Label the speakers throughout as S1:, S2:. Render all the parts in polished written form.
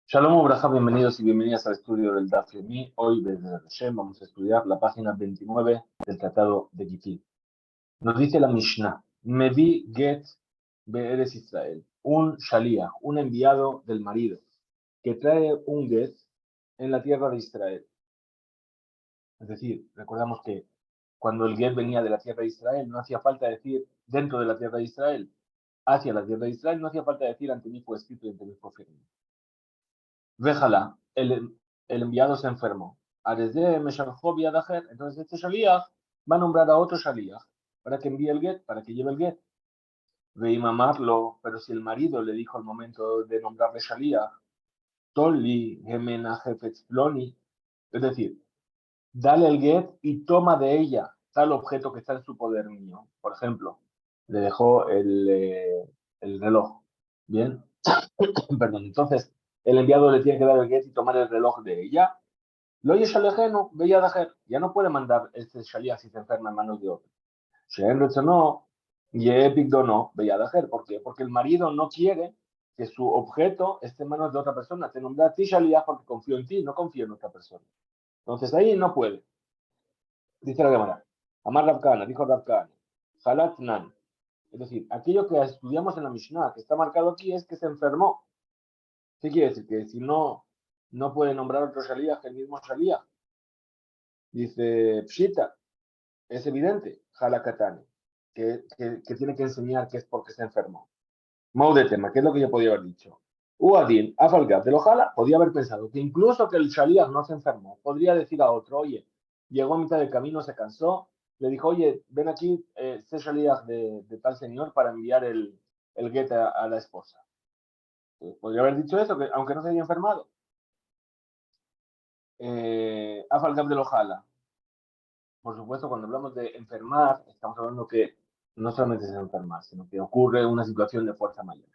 S1: Shalom Obraja, bienvenidos y bienvenidas al estudio del Daf Yomi. Hoy desde Hashem vamos a estudiar la página 29 del Tratado de Gittin. Nos dice la Mishnah, Mevi Get Be'eres Israel, un shaliach, un enviado del marido, que trae un get en la tierra de Israel. Es decir, recordamos que cuando el get venía de la tierra de Israel, no hacía falta decir dentro de la tierra de Israel, hacia la tierra de Israel, no hacía falta decir ante mí fue escrito y ante mí fue firme. Véjala, el enviado se enfermó. Desde Meshaljob y Adajer, entonces este Shaliach va a nombrar a otro Shaliach para que envíe el get, para que lleve el get. Ve y mamarlo, pero si el marido le dijo al momento de nombrarle Shaliach, Tolli, Gemena, Jefetz, Ploni, es decir, dale el get y toma de ella tal objeto que está en su poder mío. Por ejemplo, le dejó el reloj. Bien, perdón, entonces el enviado le tiene que dar el get y tomar el reloj de ella. Lo oye Shalejeno, veía Dajer, ya no puede mandar este Shaliach si se enferma en manos de otro. Shem no, y no, veía Dajer. ¿Por qué? Porque el marido no quiere que su objeto esté en manos de otra persona. Te nombré a ti Shaliach porque confío en ti, no confío en otra persona. Entonces ahí no puede. Dice la Gemara. Amar Rabkana, dijo Rabkana. Halat Nan. Es decir, aquello que estudiamos en la Mishnah, que está marcado aquí, es que se enfermó. ¿Qué quiere decir? Que si no puede nombrar otro Shaliach que el mismo Shaliach. Dice Pshita, es evidente, Halakatane, que tiene que enseñar que es porque se enfermó. Mau de tema, ¿qué es lo que yo podía haber dicho? Uadin, Afalgab de Lojala, podía haber pensado que incluso que el Shaliach no se enfermó, podría decir a otro, oye, llegó a mitad del camino, se cansó, le dijo, oye, ven aquí, sé Shaliach de tal señor para enviar el get a la esposa. Podría haber dicho eso, que, aunque no se haya enfermado. Afalgab de Lojala. Por supuesto, cuando hablamos de enfermar, estamos hablando que no solamente es enfermar, sino que ocurre una situación de fuerza mayor.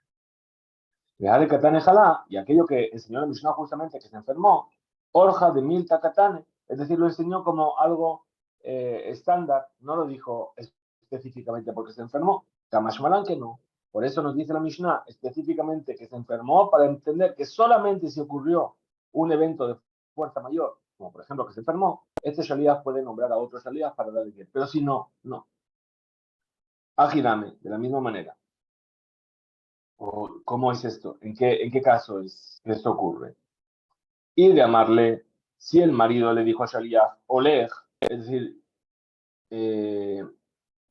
S1: Dejar el katane jalá, y aquello que enseñó la Mishnah justamente que se enfermó, orja de mil takatane, es decir, lo enseñó como algo estándar, no lo dijo específicamente porque se enfermó, Kamashmalan que no. Por eso nos dice la Mishnah específicamente que se enfermó para entender que solamente si ocurrió un evento de fuerza mayor, como por ejemplo que se enfermó, este Shaliach puede nombrar a otro Shaliach para darle guía. Pero si no, no. Agirame, de la misma manera. ¿O cómo es esto? ¿En qué caso es que esto ocurre? Y de amarle, si el marido le dijo a Shaliach, Oleg, es decir,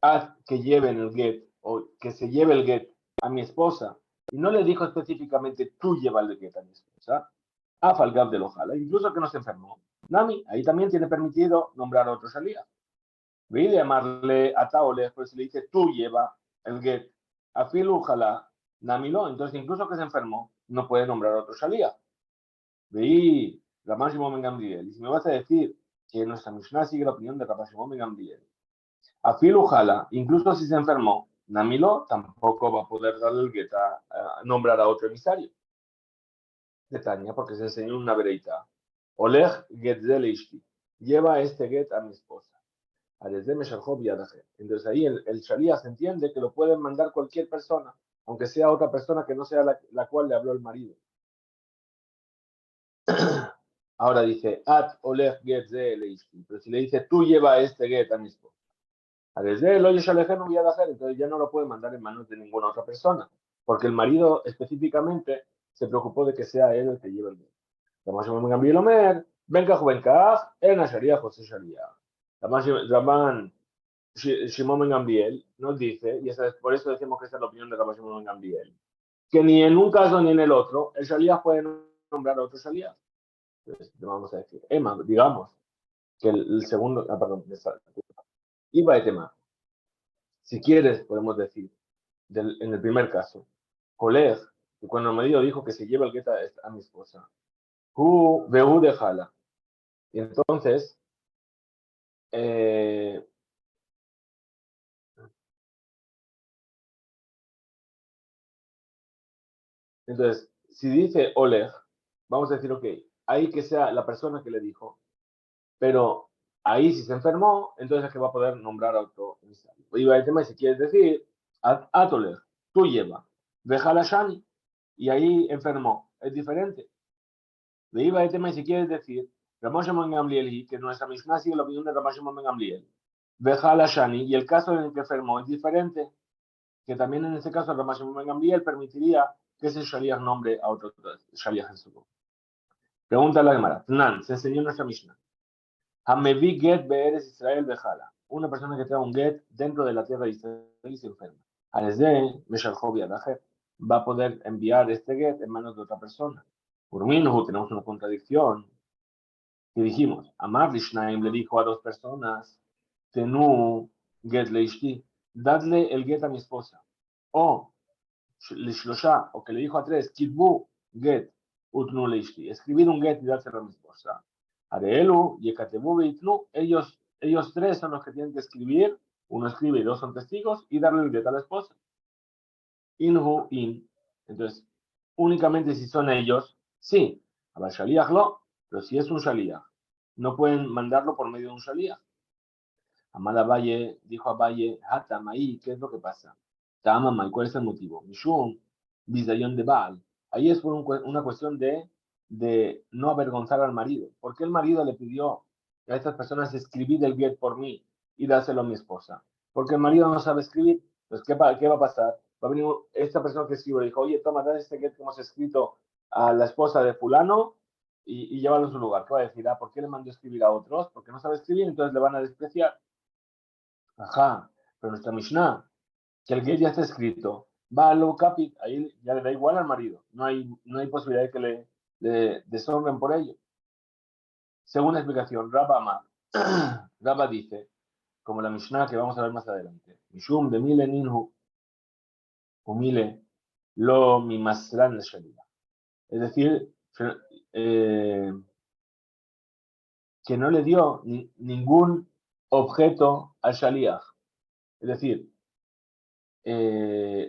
S1: haz que lleven el get, o que se lleve el get a mi esposa, y no le dijo específicamente, tú lleva el get a mi esposa, a Falgab del Ojala, incluso que no se enfermó. Nami, ahí también tiene permitido nombrar a otro Shaliach. Ve y llamarle a Taoles, pues le dice, tú lleva el get a Filu, ojalá, Namilo, entonces incluso que se enfermó, no puede nombrar a otro Shaliach. Ve y Ramán Shimon Gamliel. Y si me vas a decir que nuestra Mishnah sigue la opinión de Ramán Shimon Gamliel, a Filu, ojalá, incluso si se enfermó, Namilo tampoco va a poder darle el get a nombrar a otro emisario de Tania, porque se enseñó una vereita. Oleg Getzel Ishti, lleva este get a mi esposa. Entonces ahí el Shaliach se entiende que lo pueden mandar cualquier persona, aunque sea otra persona que no sea la cual le habló el marido. Ahora dice, at oleg get ze leishki, pero si le dice, tú lleva este get a mi esposa. Desde el oye Shalejeno entonces ya no lo puede mandar en manos de ninguna otra persona, porque el marido específicamente se preocupó de que sea él el que lleve el get. Venga, Juvencaj, en Asharia José Sharia. Ramán Shimon Ben Gamliel nos dice, y por eso decimos que esa es la opinión de Rabbi Shimon Ben Gamliel, que ni en un caso ni en el otro, el Shaliach puede nombrar a otro Shaliach. Entonces, vamos a decir, digamos que el segundo, perdón, iba de tema. Si quieres, podemos decir, en el primer caso, Coleg, que cuando el marido dijo que se lleva el gueta a mi esposa, Behu de Jala. Y entonces, eh, si dice Oleg, vamos a decir, ok, ahí que sea la persona que le dijo, pero ahí si se enfermó, entonces es que va a poder nombrar a otro emisario. Iba el tema, si quieres decir, Atoler, tú lleva, deja la Shani, y ahí enfermó, es diferente. De Iba de tema, y si quieres decir, Ramón Shimon Gamliel, que nuestra Mishnah sigue la opinión de Ramón Shimon Gamliel, Bejala Shani, y el caso en el que enfermó es diferente, que también en ese caso Ramón Shimon Gamliel permitiría que ese Shaliach nombre a otro Shaliach en su lugar. Pregunta la Gemara. Tnan, se enseñó en nuestra Mishnah. Hamevi get be'eres Israel Bejala. Una persona que trae un get dentro de la tierra de Israel y se enferma. Alesde, Meshaljobi Adajer, va a poder enviar este get en manos de otra persona. Por Minhu tenemos una contradicción. Y dijimos, Amar Lishnaim le dijo a dos personas, Tenu get leishti, dadle el get a mi esposa. O Lishlosha, o que le dijo a tres, Kitbu get utnu leishti, escribir un get y dárselo a mi esposa. Areelu, Yekatebu beitnu, ellos tres son los que tienen que escribir, uno escribe y dos son testigos, y darle el get a la esposa. Inhu in, entonces, únicamente si son ellos, sí, a la Shaliach lo, pero si es un Shaliach, no pueden mandarlo por medio de un Shaliach. Amada Valle dijo a Valle, Hatamai, ¿qué es lo que pasa? Tamamai, ¿cuál es el motivo? Mishum, Bizayon de Baal. Ahí es por una cuestión de no avergonzar al marido. ¿Por qué el marido le pidió a estas personas escribir el get por mí y dárselo a mi esposa? Porque el marido no sabe escribir. Pues, ¿qué va a pasar? Va a venir esta persona que escribe y dijo, oye, toma, dale este get que hemos escrito a la esposa de fulano y llévalo a su lugar. ¿Qué va a decir? Ah, ¿por qué le mandó escribir a otros? Porque no sabe escribir, entonces le van a despreciar. Ajá, pero nuestra Mishnah, que el get ya está escrito, va a lo capit, ahí ya le da igual al marido, no hay posibilidad de que le deshonren por ello. Segunda explicación, Rabba Amar, Rabba dice, como la Mishnah que vamos a ver más adelante, Mishum de Mile Ninhu, humile, lo mi masran le sharia. Es decir, que no le dio ningún objeto al shaliach. Es decir,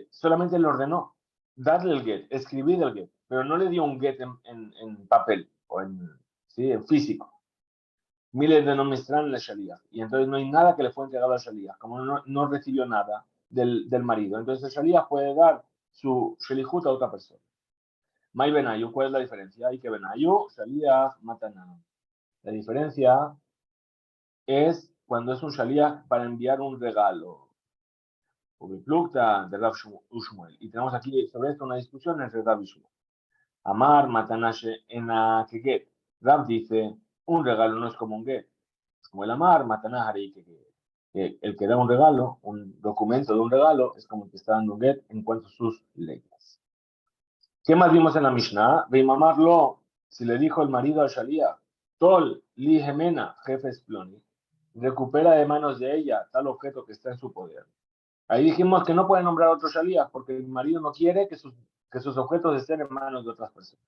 S1: solamente le ordenó darle el get, escribir el get, pero no le dio un get en papel o en físico. Miles de nomistran la Shalia. Y entonces no hay nada que le fue entregado a Shalia, como no recibió nada del marido. Entonces el Shalia puede dar su Shelihut a otra persona. Mai Benayu, ¿cuál es la diferencia? Hay que Benayu, Shalia, Matana. La diferencia es cuando es un Shalia para enviar un regalo. De Rav Ushmuel. Y tenemos aquí sobre esto una discusión entre Rav y Shmuel. Amar, Matanashe, en la que get. Rav dice, un regalo no es como un get. Es como el amar, Matanahari, que el que da un regalo, un documento de un regalo, es como el que está dando un get en cuanto a sus leyes. ¿Qué más vimos en la Mishnah? Reimamarlo, si le dijo el marido a Shalia, Tol, li gemena, jefe Sploni, recupera de manos de ella tal objeto que está en su poder. Ahí dijimos que no puede nombrar otro Shaliach porque el marido no quiere que sus objetos estén en manos de otras personas.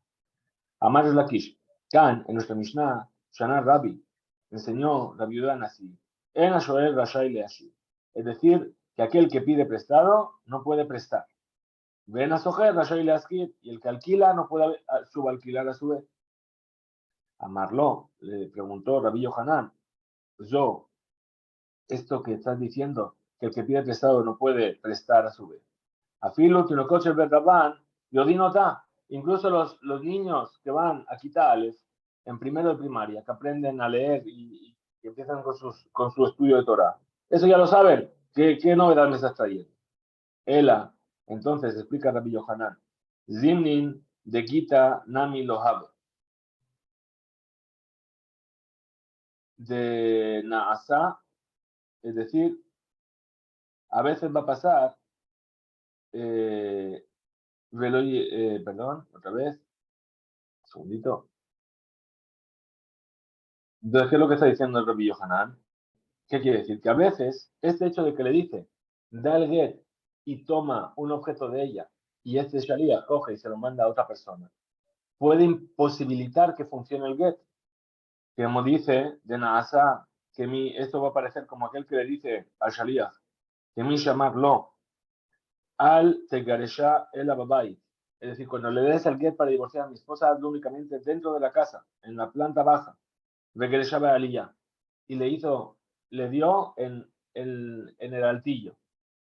S1: Amar es Lakish. Kan, en nuestra Mishnah, Shana Rabbi, enseñó la viuda así. En Ashoel Rashai así. Es decir, que aquel que pide prestado no puede prestar. Ven a Soher Rashai Leaskir, y el que alquila no puede subalquilar a su vez. Amarlo, le preguntó Rabbi Yohanan, yo, esto que estás diciendo, que el que pide prestado no puede prestar a su vez. Afilo, Tinocoche, Berrabán, Yodinota, incluso los niños que van a Quitales en primero de primaria, que aprenden a leer y empiezan con su estudio de Torah. Eso ya lo saben. ¿Qué novedad me estás trayendo? Ela, entonces explica Rabbi Yohanan, Zimnin de Gita Nami Lohab, de Naasa, es decir, a veces va a pasar, perdón, otra vez, un segundito. Entonces, ¿qué es lo que está diciendo el Rabbi Yohanan? ¿Qué quiere decir? Que a veces este hecho de que le dice, da el get y toma un objeto de ella, y este Sharia coge y se lo manda a otra persona, puede imposibilitar que funcione el get. Que como dice de Naasa, que esto va a parecer como aquel que le dice al Sharia, que mi llamarlo al Tegaresha el Ababai. Es decir, cuando le des el get para divorciar a mi esposa, hazlo únicamente dentro de la casa, en la planta baja. Regresaba Aliyah. Y le dio en el altillo,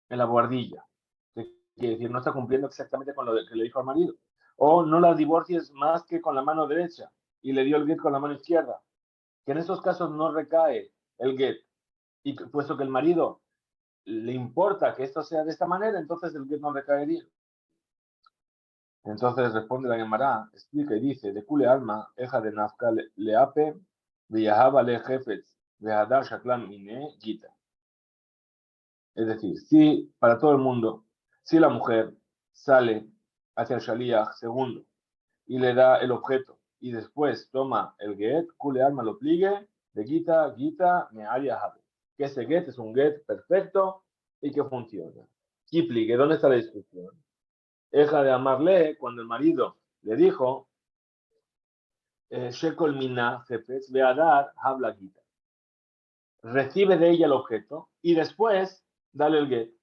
S1: en la buhardilla. Quiere decir, no está cumpliendo exactamente con lo que le dijo al marido. O no la divorcies más que con la mano derecha. y le dio el get con la mano izquierda, que en esos casos no recae el get, y puesto que el marido le importa que esto sea de esta manera, entonces el get no recaería. Entonces responde la Gemara, explica y dice, de Kule Alma, eja de Nafka leape, viajaba le jefetz, vejadar shaklam mine gita. Es decir, si para todo el mundo, si la mujer sale hacia el shaliach segundo y le da el objeto y después toma el get, Kule Alma lo pligue, de gita, me haría habe. Que ese get es un get perfecto y que funciona. Y pligue, ¿dónde está la discusión? Eja de amarle, cuando el marido le dijo, Shekol Mina, jefes, ve a dar, habla gita. Recibe de ella el objeto y después dale el get.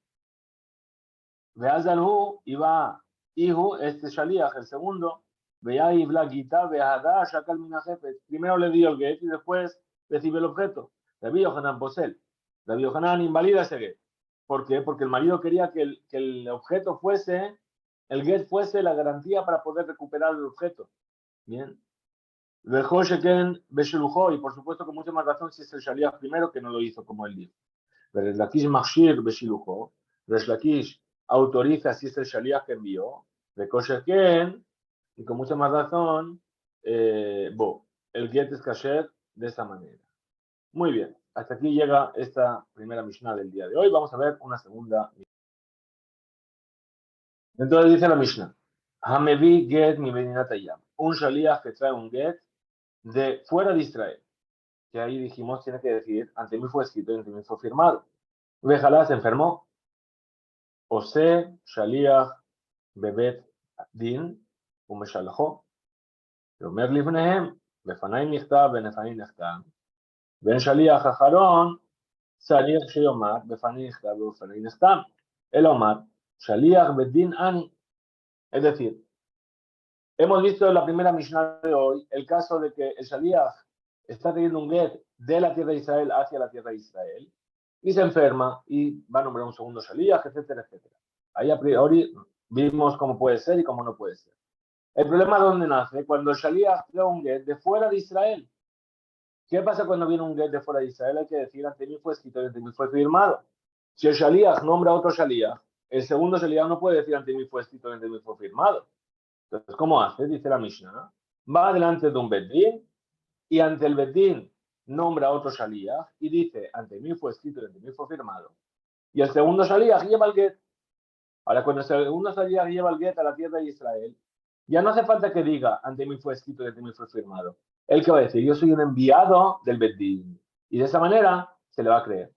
S1: Veas al hu y va, hijo, este shaliach, el segundo, vea y bla gita, vea a dar, Shekol Mina, jefes. Primero le dio el get y después recibe el objeto. Rabbi Yohanan posel. Rabbi Yohanan invalida ese get. ¿Por qué? Porque el marido quería que el objeto fuese, el get fuese la garantía para poder recuperar el objeto. Bien. Dejó Sheken Beshelujó, y por supuesto con mucha más razón si es el Shaliach primero que no lo hizo como él dijo. Pero Lakish Machshir Beshelujó, Lakish autoriza si es el Shaliach que envió, Dejó Sheken, y con mucha más razón, el Get es Kasher de esa manera. Muy bien, hasta aquí llega esta primera Mishnah del día de hoy. Vamos a ver una segunda Mishnah. Entonces dice la Mishnah, Hamevi Get mi Beninatayam, un Shaliach que trae un Get de fuera de Israel. Que ahí dijimos tiene que decir, ante mí fue escrito y ante mí fue firmado. Vejalá se enfermó. Ose, Shaliach, Bebet, Din, Umeshalajó. Yomer Livnehem, Befanay Michtav, Benefani Nechtam. Ben Shaliach Aharon, Salih Sheyomar, Befanay Michtav, Befanay Nechtam. El Omar, Shaliach Bedin Ani. Es decir, hemos visto en la primera Mishnah de hoy el caso de que el Shaliach está teniendo un get de la tierra de Israel hacia la tierra de Israel y se enferma y va a nombrar un segundo Shaliach, etcétera, etcétera. Ahí a priori vimos cómo puede ser y cómo no puede ser. El problema dónde nace, cuando el Shaliach trae un get de fuera de Israel. ¿Qué pasa cuando viene un get de fuera de Israel? Hay que decir, ante mí fue escrito y ante mí fue firmado. Si el Shaliach nombra a otro Shaliach, el segundo Shaliach no puede decir ante mí fue escrito y ante mí fue firmado. Entonces, ¿cómo hace? Dice la Mishnah, ¿no? Va delante de un Bedín y ante el Bedín nombra a otro Shaliach y dice, ante mí fue escrito y ante mí fue firmado. Y el segundo Shaliach lleva el get. Ahora, cuando el segundo Shaliach lleva el get a la tierra de Israel, ya no hace falta que diga, ante mí fue escrito y ante mí fue firmado. Él que va a decir, yo soy un enviado del Bedín. Y de esa manera se le va a creer.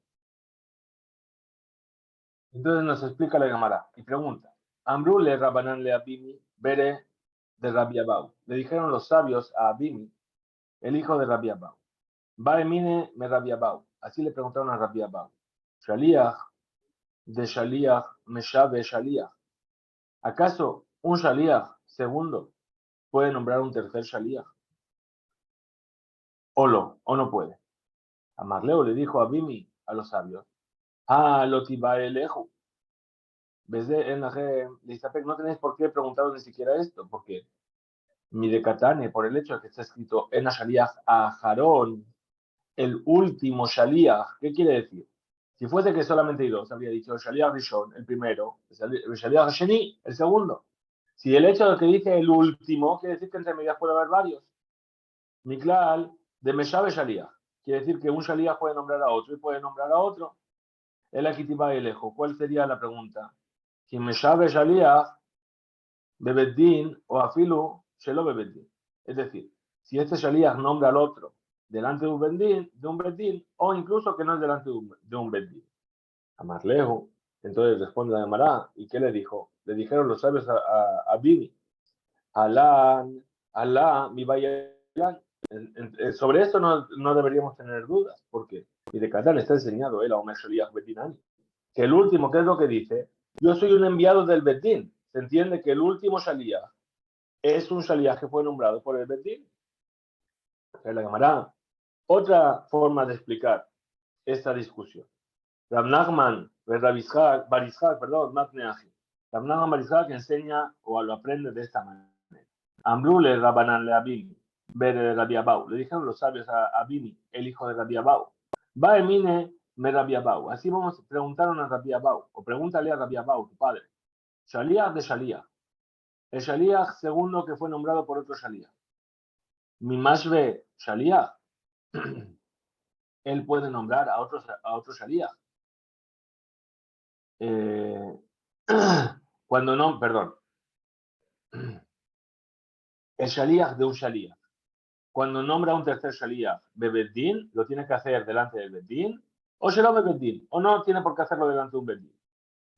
S1: Entonces nos explica la Gemara y pregunta, Ambrule Rabanan le Abimi, Bere de Rabbi Abau. Le dijeron los sabios a Abimi, el hijo de Rabbi Abau. Baemine me Rabbi Abau. Así le preguntaron a Rabbi Abau. Shaliach de Shaliach Meshabe Shaliach. ¿Acaso un Shaliach segundo puede nombrar un tercer Shaliach? O no puede. Amarleo le dijo a Abimi, a los sabios, lo tibaelejo. No tenéis por qué preguntaros ni siquiera esto, porque mi decatane, por el hecho de que está escrito en Shaliach a Jarón, el último Shaliach, ¿qué quiere decir? Si fuese que solamente hay dos, habría dicho Shaliach Rishon, el primero, Shaliach Sheni, el segundo. Si el hecho de que dice el último, quiere decir que entre medias puede haber varios. Miklal, de Meshabe Shaliach, quiere decir que un Shaliach puede nombrar a otro y puede nombrar a otro. El Akitiba Elejo, ¿cuál sería la pregunta? Si Meshabe Shaliach, Bebeddin o Afilu, Shelo Bebeddin. Es decir, si este Shaliach nombra al otro delante de un Bedín, o incluso que no es delante de un Bedín. A más lejos, entonces responde la Gemara, ¿y qué le dijo? Le dijeron los sabios a Bibi, Alá, mi Bayalán. Sobre esto no deberíamos tener dudas, porque y de Catán está enseñado él a Omer Shaliach Bedinani, que el último, ¿qué es lo que dice? Yo soy un enviado del Bedín. Se entiende que el último Shaliach es un Shaliach que fue nombrado por el Bedín. La Gemara. Otra forma de explicar esta discusión. Rav Nachman, Barizhak, Matneaji. Rav Nachman Barizhak enseña o lo aprende de esta manera. Ambrule Rabanan Leabim, ver Rabbi Abau. Le dijeron los sabios a Bimi, el hijo de Rabbi Abau. Va emine me Rabbi Abau. Así preguntaron a Rabbi Abau, o pregúntale a Rabbi Abau, tu padre. Shaliach de Shaliach. El Shaliach segundo que fue nombrado por otro Shaliach. Mimashve Shaliach. Él puede nombrar a otro Shaliach. Cuando no, perdón. El Shaliach de un Shaliach. Cuando nombra a un tercer Shaliach, Bebeddin, lo tiene que hacer delante del Beddin, o Shelo Bebeddin, o no tiene por qué hacerlo delante de un Beddin.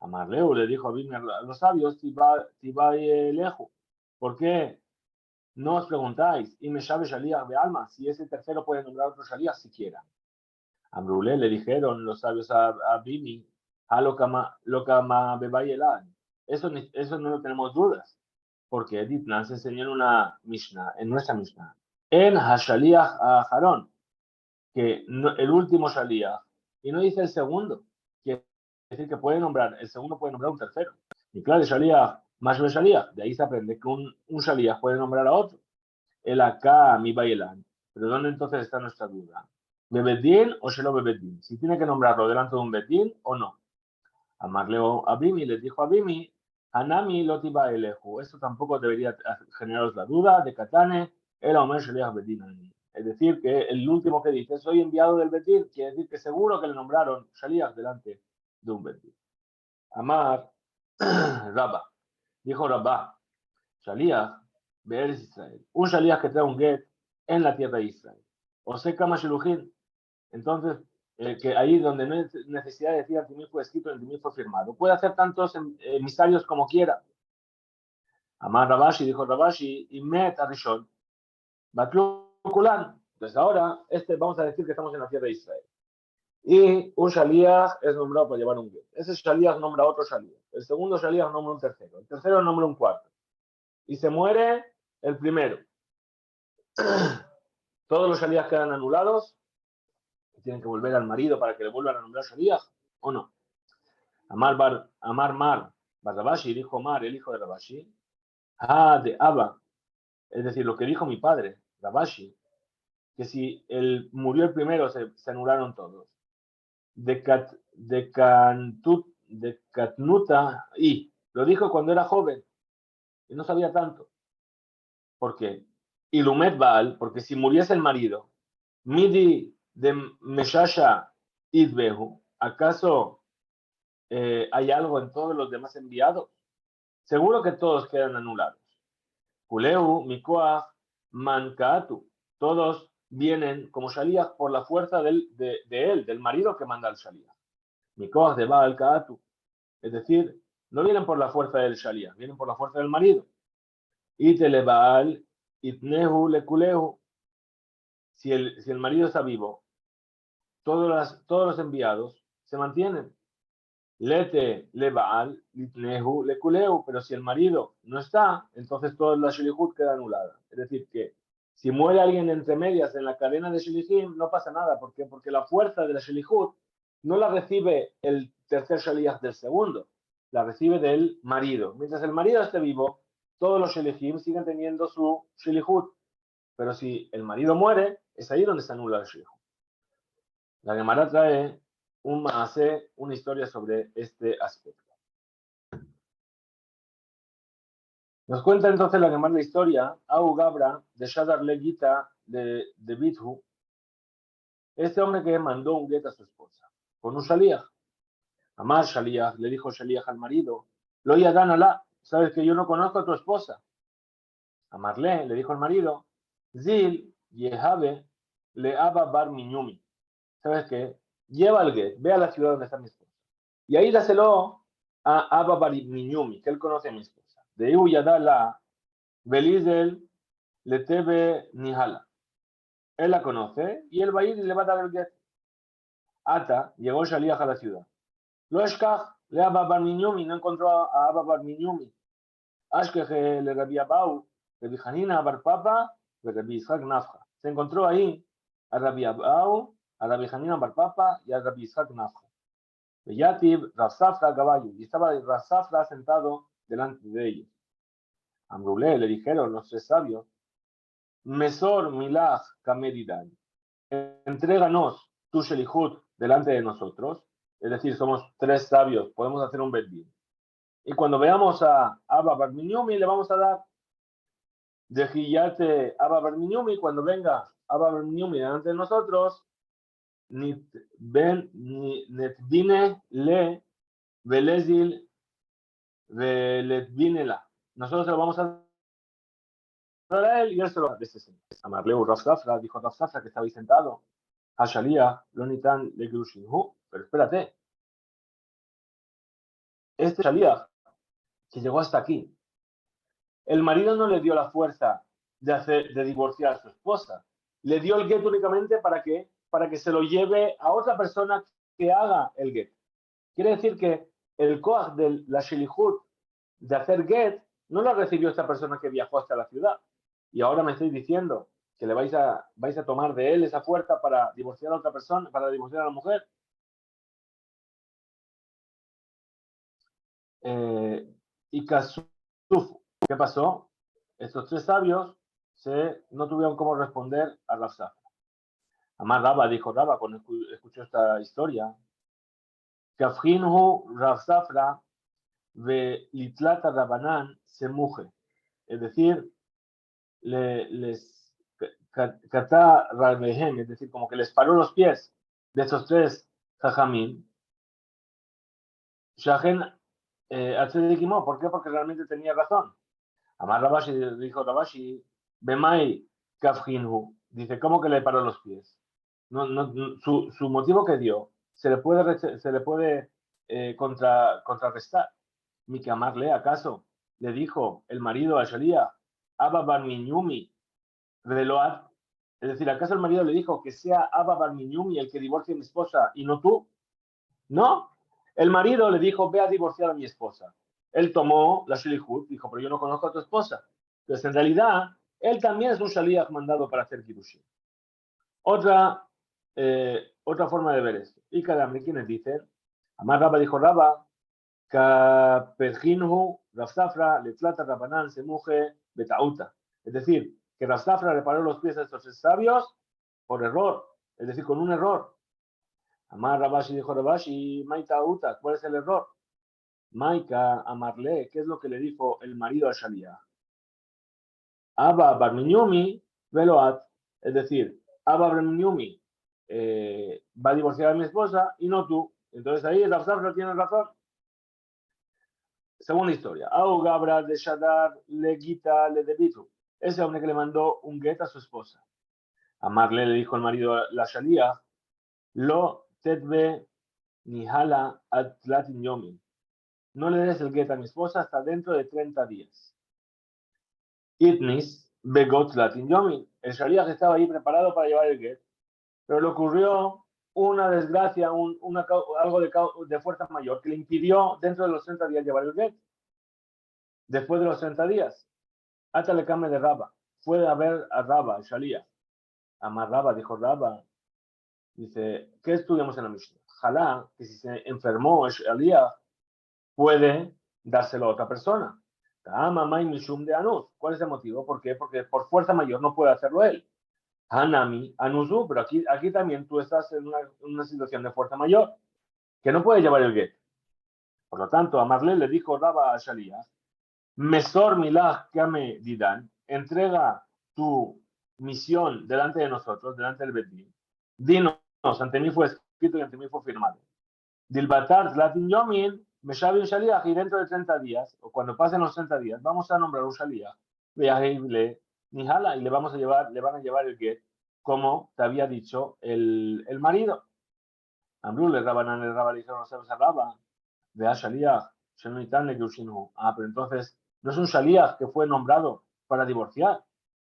S1: Amarleu le dijo a los sabios, Tiba Leju, ¿por qué no os preguntáis? Y me sabe Shaliach de alma, si ese tercero puede nombrar otro Shaliach siquiera. Amrulé le dijeron los sabios a Bimi, a Lokama Bebayelad. Eso no lo tenemos dudas, porque Edith nos enseñó en una Mishnah, en nuestra Mishnah. En Hashaliach a Aharón, que el último Shaliach, y no dice el segundo, quiere decir que el segundo puede nombrar un tercero. Y claro, Shaliach, más de Shaliach, de ahí se aprende que un Shaliach puede nombrar a otro. El acá, mi bailan. Pero ¿dónde entonces está nuestra duda? ¿Bebeddin o Shelo Bebeddin? Si tiene que nombrarlo delante de un Beddin o no. Amarleo a Bimi, les dijo a Bimi, Hanami lotiba eleju. Esto tampoco debería generaros la duda de Katane, el Omer Shaliach Beddin. Es decir, que el último que dice, soy enviado del Beddin, quiere decir que seguro que le nombraron Shaliach delante de un Beddin. Amar, Rabba, dijo Rabba, Shaliach, Be'eretz Israel. Un Shaliach que trae un get en la tierra de Israel. O se Kama Sheluchim. Entonces, que ahí donde no hay necesidad de decir Antimir fue escrito, Antimir fue firmado. Puede hacer tantos emisarios como quiera. Amar Rabashi, dijo Rabashi, y Met Arishon, Batlu Kulan. Entonces ahora, vamos a decir que estamos en la tierra de Israel. Y un Shaliach es nombrado para llevar un get. Ese Shaliach nombra a otro Shaliach. El segundo Shaliach nombra un tercero. El tercero nombra un cuarto. Y se muere el primero. Todos los Shaliach quedan anulados. Tienen que volver al marido para que le vuelvan a nombrar Shaliach, ¿o no? Amar Mar, Bar Rabashi, dijo Mar, el hijo de Rabashi, de Abba, es decir, lo que dijo mi padre, Rabashi, que si murió el primero se anularon todos. De Katnuta, y lo dijo cuando era joven, y no sabía tanto. ¿Por qué? Ilumet Baal, porque si muriese el marido, Midi de Meshasha Idbehu, ¿acaso hay algo en todos los demás enviados? Seguro que todos quedan anulados. Kuleu, Mikoach, Mankaatu, todos vienen como Shaliach por la fuerza de él, del marido que manda al Shaliach. Mikoach de Baal Kaatu, es decir, no vienen por la fuerza del Shaliach, vienen por la fuerza del marido. Itele Baal, Itnehu le Kuleu, si el marido está vivo, todos los enviados se mantienen. Lete le Baal, litnehu le kuleu, pero si el marido no está, entonces toda la shilihut queda anulada. Es decir, que si muere alguien entre medias en la cadena de shilihim, no pasa nada. ¿Por qué? Porque la fuerza de la shilihut no la recibe el tercer shaliach del segundo, la recibe del marido. Mientras el marido esté vivo, todos los shilihim siguen teniendo su shilihut. Pero si el marido muere, es ahí donde se anula el shilihut. La Gemara trae una historia sobre este aspecto. Nos cuenta entonces la Gemara la historia, Au Gabra, de Shadar Legita, de Bithu, este hombre que mandó un get a su esposa, con un Shaliach. Amar Shaliach, le dijo Shaliach al marido, lo yadan alá, sabes que yo no conozco a tu esposa. Amarle, le dijo al marido, Zil, Yehabe, le Aba Bar Minyumi. ¿Sabes qué? Lleva el get, ve a la ciudad donde está mi esposa. Y ahí dáselo a Abba Bar Minyumi, que él conoce a mi esposa. De Iu Yadala, Belizel, Letebe Nihala. Él la conoce y él va a ir y le va a dar el get. Ata, llegó Shaliach a la ciudad. Lo eshkach, le Abba Bar Minyumi, no encontró a Abba Bar Minyumi. Ashkeje le Rabbi Abau, Rabbi Hanina Bar Papa, Rabbi Ishak Nafja. Se encontró ahí a Rabbi Abau, a Rabbi Hanina Bar Papa y a Rabbi Ishak Nafja. Yatib, Rasafra Caballo, y estaba Rasafra sentado delante de ellos. Amrulé le dijeron los tres sabios, Mesor Milach Kamedidan, entréganos tu Shelihut delante de nosotros, es decir, somos tres sabios, podemos hacer un bedín. Y cuando veamos a Abba Bar Minyumi, le vamos a dar de Giyate Abba Bar Minyumi, cuando venga Abba Bar Minyumi delante de nosotros, Netvine le Velezil Veletvinela. Nosotros se lo vamos a dar a él y él se lo va a dar. Amarleu Rav Safra, dijo Rav Safra que estaba ahí sentado. Hashalía, Lonitan le Grushinhu. Pero espérate, este Shaliach que llegó hasta aquí, el marido no le dio la fuerza de divorciar a su esposa. Le dio el get únicamente para que se lo lleve a otra persona que haga el get. Quiere decir que el koach de la Shelihut de hacer get no lo recibió esta persona que viajó hasta la ciudad. Y ahora me estáis diciendo que le vais a tomar de él esa fuerza para divorciar a otra persona, para divorciar a la mujer. Y Kasuf, ¿qué pasó? Estos tres sabios no tuvieron cómo responder a Rav Safra. Además, Raba dijo Raba cuando escuchó esta historia, Kafhinhu Rav Safra ve Litlata Rabanan se muje. Es decir, les Kata Rabehem, es decir, como que les paró los pies de estos tres Jajamín. Shahen Atzedekimó, ¿por qué? Porque realmente tenía razón. Además, Rabashi dijo Rabashi, Bemai Kafhinhu, dice, ¿cómo que le paró los pies? Su motivo que dio se le puede contrarrestar. Mikamarle, ¿acaso? Le dijo el marido a Shalia, Abba Bar Minyumi, Veloat. Es decir, ¿acaso el marido le dijo que sea Abba Bar Minyumi el que divorcie a mi esposa y no tú? No. El marido le dijo, ve a divorciar a mi esposa. Él tomó la Shelihut, dijo, pero yo no conozco a tu esposa. Entonces, en realidad, él también es un Shaliach mandado para hacer Kirushim. Otra forma de ver esto. Y cada hombre, quienes dicen, Amar Rabba dijo Rabba, Kapejinhu, Rav Safra, Letlata Rabanan, Semuje, Betauta. Es decir, que Rav Safra le paró los pies a estos sabios por error, es decir, con un error. Amar Rabashi dijo Rabashi, Maitauta, ¿cuál es el error? Maika, Amarle, ¿qué es lo que le dijo el marido a Shalia? Abba Barminyumi, Veloat, es decir, Abba Barminyumi va a divorciar a mi esposa y no tú. Entonces ahí Rav Safra tiene razón. Segunda historia. Au Gabra de Shadar le Gita le debitu. Ese hombre que le mandó un get a su esposa. Amarle le dijo el marido la Shalia, lo tetbe ni hala atlatin yomin. No le des el get a mi esposa hasta dentro de 30 días. Itnis begot latin yomin. El Shalia estaba ahí preparado para llevar el get, pero le ocurrió una desgracia, algo de fuerza mayor que le impidió dentro de los 30 días llevar el get. Después de los 30 días, hasta le cambia de Raba. Fue a ver a Raba, Shalia. Amar Raba, dijo Raba. Dice, ¿qué estudiamos en la Mishnah? Jalá, que si se enfermó Shalia, puede dárselo a otra persona. ¿Cuál es el motivo? ¿Por qué? Porque por fuerza mayor no puede hacerlo él. Hanami, Anuzu, pero aquí también tú estás en una situación de fuerza mayor, que no puede llevar el get. Por lo tanto, a Marlene le dijo Raba a Shalia, Mesor Milah Kame Didan, entrega tu misión delante de nosotros, delante del Bedín. Dinos, ante mí fue escrito y ante mí fue firmado. Dilbatar Latin Yomin, Meshavi un Shaliach, y dentro de 30 días, o cuando pasen los 30 días, vamos a nombrar un Shaliach, le Nihala, y le van a llevar el get, como te había dicho el marido. Amrú le Rabanan el Rabba, le dijeron los sabes a Rabba, vea Shaliach, pero entonces no es un Shaliach que fue nombrado para divorciar.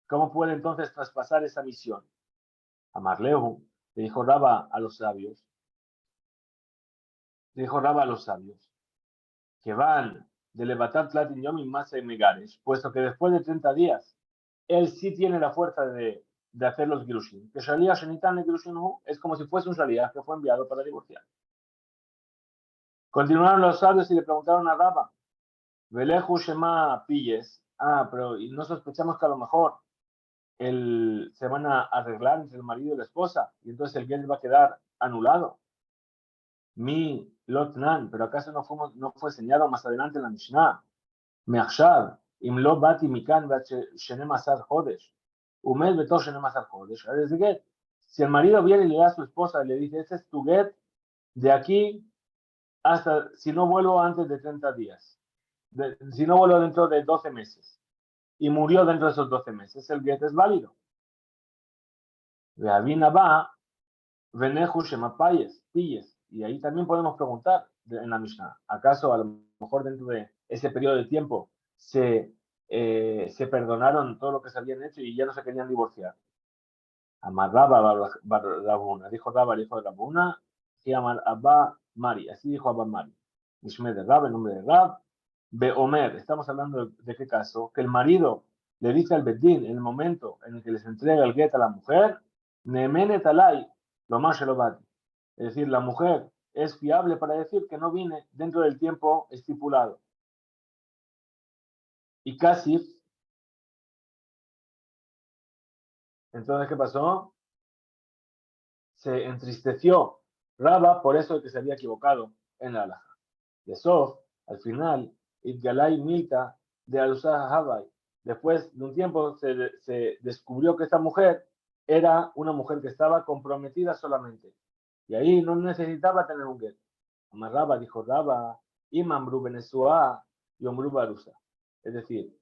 S1: ¿Cómo puede entonces traspasar esa misión? Amarlehu, le dijo Rabba a los sabios, que van de levantar Tlatin Yomin Masa y Megares, puesto que después de 30 días él sí tiene la fuerza de hacer los Girushim. Que Shaliach Shenitan Girushim es como si fuese un Shaliach que fue enviado para divorciar. Continuaron los sabios y le preguntaron a Rabba, Veleju Shema Pilles, pero no sospechamos que a lo mejor se van a arreglar entre el marido y la esposa, y entonces el get va a quedar anulado. Mi lotnan, pero acaso no fue enseñado más adelante en la Mishnah. מעכשיו, אם לא באתי מכאן ועד 12 חודש, עומד בתוך 12 חודש, הרי זה גט. Si el marido viene y le da a su esposa y le dice, este es tu get de aquí hasta, si no vuelvo antes de 30 días, si no vuelvo dentro de 12 meses, y murió dentro de esos 12 meses, el get es válido. Veavina va, veneju shemapayes, pilles. Y ahí también podemos preguntar en la Mishnah, ¿acaso a lo mejor dentro de ese periodo de tiempo se perdonaron todo lo que se habían hecho y ya no se querían divorciar? Amar Rabba Rabuna, dijo Rabba, el hijo de Rabuna, y Amar Abba Mari, así dijo Abba Mari. Mishme de Rab, el nombre de Rab, Beomer, estamos hablando de qué caso, que el marido le dice al Bedín en el momento en el que les entrega el get a la mujer, Nemene Talai, lo más se lo bate. Es decir, la mujer es fiable para decir que no viene dentro del tiempo estipulado. Y casi, entonces, ¿qué pasó? Se entristeció Raba por eso de que se había equivocado en la halajá. De Sof, al final, Idgalai Milta de Alusah Habai. Después de un tiempo se descubrió que esta mujer era una mujer que estaba comprometida solamente. Y ahí no necesitaba tener un get. Amarraba, dijo Raba, Imambru Benesua y Omru Barusa. Es decir,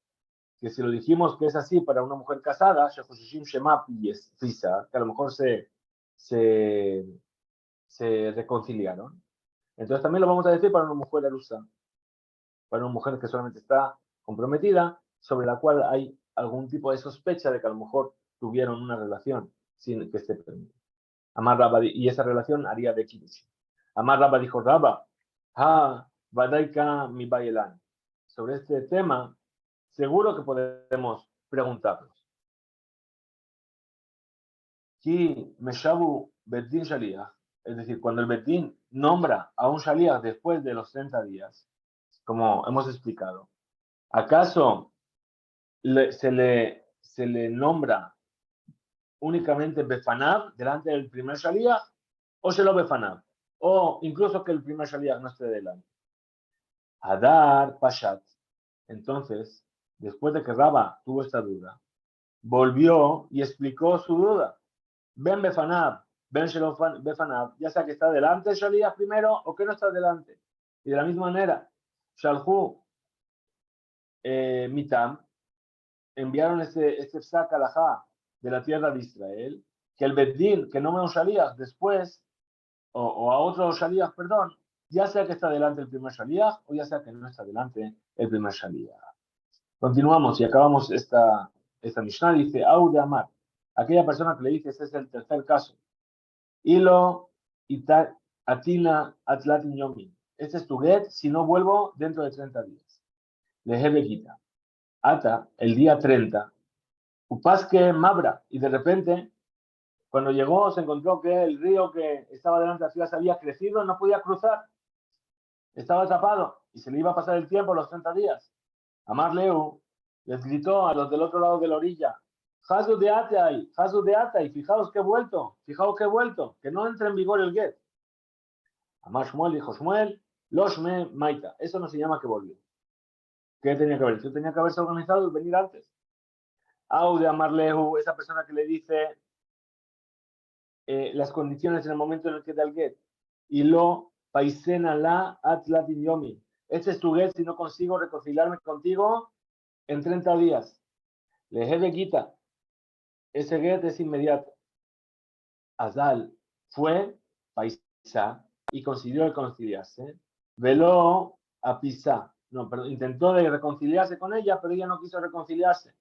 S1: que si lo dijimos que es así para una mujer casada, que a lo mejor se reconciliaron. Entonces también lo vamos a decir para una mujer arusa, para una mujer que solamente está comprometida, sobre la cual hay algún tipo de sospecha de que a lo mejor tuvieron una relación sin que esté permitido. Amar Rabba, y esa relación haría de Kiddush. Amar Rabba dijo, Rabba, ha, Badaika mi Bayelan. Sobre este tema, seguro que podemos preguntarnos. Ki Meshabu Beddin Shaliach, es decir, cuando el Beddin nombra a un Shaliach después de los 30 días, como hemos explicado, ¿acaso se le nombra únicamente Befanav delante del primer Shaliach o se lo Befanav? O incluso que el primer Shaliach no esté delante. Hadar Pashat. Entonces, después de que Rabba tuvo esta duda, volvió y explicó su duda. Ben Befanav, Ben Befanav, ya sea que está delante de Shaliach primero o que no está delante. Y de la misma manera, Shalhu Mitam, enviaron este psak alajá de la tierra de Israel, que el Beddin, que nombra un Shaliach después, o a otro Shaliach, perdón, ya sea que está delante el primer Shaliach o ya sea que no está delante el primer Shaliach. Continuamos y acabamos esta Mishnah, dice, Au de Amar, aquella persona que le dice, este es el tercer caso, Hilo Atina Atlatin Yomin, este es tu get si no vuelvo dentro de 30 días. Lejebe quita. Ata, el día 30, Upasque Mabra, y de repente, cuando llegó, se encontró que el río que estaba delante de la ciudad se había crecido, no podía cruzar, estaba tapado, y se le iba a pasar el tiempo, los 30 días. Amar Leu les gritó a los del otro lado de la orilla, Hazu de Atai, fijaos que he vuelto, que no entre en vigor el get. Amar Shmuel dijo, Shmuel, Loshme Maita, eso no se llama que volvió. ¿Qué tenía que haber hecho? Tenía que haberse organizado y venir antes. Au de Amar Lehu, esa persona que le dice las condiciones en el momento en el que da el get. Y lo paisena la atlatin yomi. Este es tu get si no consigo reconciliarme contigo en 30 días. Le de quita. Ese get es inmediato. Azal fue paisa y consiguió reconciliarse. Veló a Pisa. No, pero intentó de reconciliarse con ella, pero ella no quiso reconciliarse.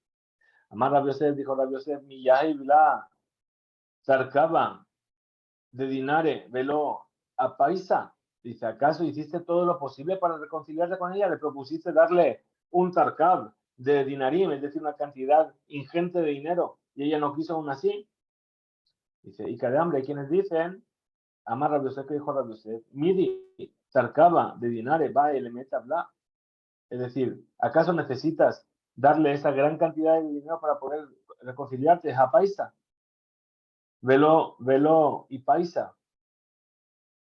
S1: Amar Rabbi Yosef, dijo Rabbi Yosef, Miyahi Vila, Tarkaba, de Dinare, veló a Paisa. Dice, ¿acaso hiciste todo lo posible para reconciliarse con ella? Le propusiste darle un tarkab de dinarim, es decir, una cantidad ingente de dinero, y ella no quiso aún así. Dice, y cada hambre, hay quienes dicen, Amar Rabbi Yosef, que dijo Rabbi Yosef, Midi, tarkaba de dinare, va el bla. Es decir, ¿acaso necesitas darle esa gran cantidad de dinero para poder reconciliarte, Paisa. Velo y Paisa.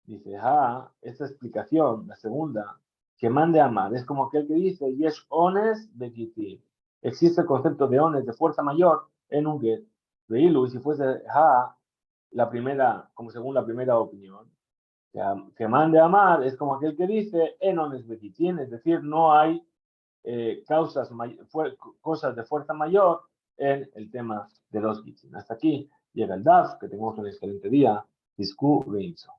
S1: Dice, esta explicación, la segunda, que mande a amar, es como aquel que dice, Yesh ones de Gitil. Existe el concepto de ones, de fuerza mayor, en un get. Y si fuese la primera, como según la primera opinión, que mande a amar es como aquel que dice, en ones de Gitil, es decir, no hay cosas de fuerza mayor en el tema de los Gitin. Hasta aquí llega el DAF, que tengamos un excelente día. Discu Reinso.